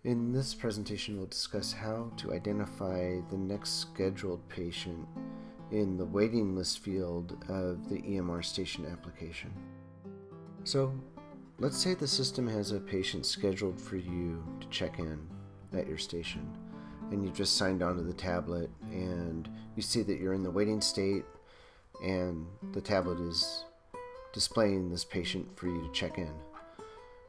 In this presentation, we'll discuss how to identify the next scheduled patient in the waiting list field of the EMR station application. So, let's say the system has a patient scheduled for you to check in at your station, and you've just signed onto the tablet, and you see that you're in the waiting state, and the tablet is displaying this patient for you to check in.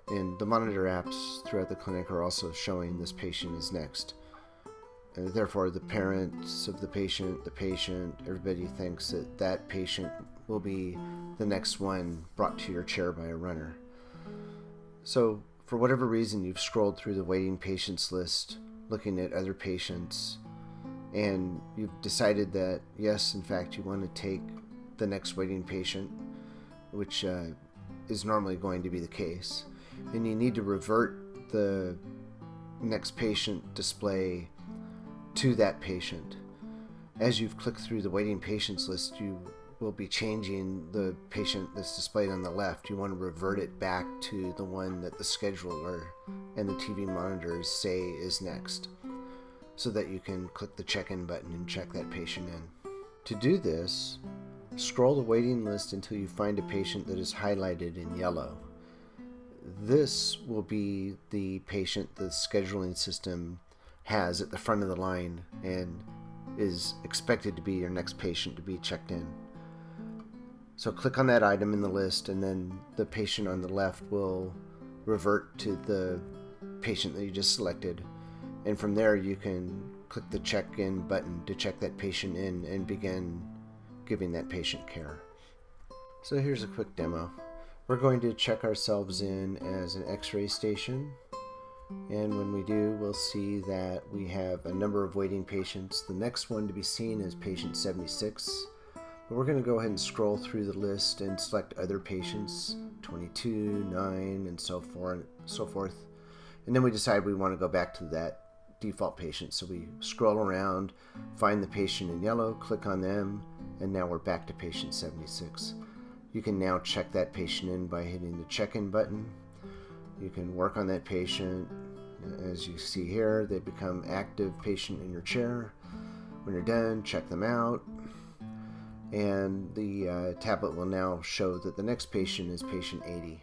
And the monitor apps throughout the clinic are also showing this patient is next. And therefore, the parents of the patient, everybody thinks that that patient will be the next one brought to your chair by a runner. So, for whatever reason, you've scrolled through the waiting patients list, looking at other patients, and you've decided that, yes, in fact, you want to take the next waiting patient, which is normally going to be the case. And you need to revert the next patient display to that patient. As you've clicked through the waiting patients list, you will be changing the patient that's displayed on the left. You want to revert it back to the one that the scheduler and the TV monitors say is next, so that you can click the check-in button and check that patient in. To do this, scroll the waiting list until you find a patient that is highlighted in yellow. This will be the patient the scheduling system has at the front of the line and is expected to be your next patient to be checked in. So click on that item in the list, and then the patient on the left will revert to the patient that you just selected. And from there you can click the check-in button to check that patient in and begin giving that patient care. So here's a quick demo. We're going to check ourselves in as an X-ray station, and when we do, we'll see that we have a number of waiting patients. The next one to be seen is patient 76, but we're going to go ahead and scroll through the list and select other patients, 22, 9, and so forth. And then we decide we want to go back to that default patient. So we scroll around, find the patient in yellow, click on them, and now we're back to patient 76. You can now check that patient in by hitting the check-in button. You can work on that patient. As you see here, they become active patient in your chair. When you're done, check them out. And the tablet will now show that the next patient is patient 80.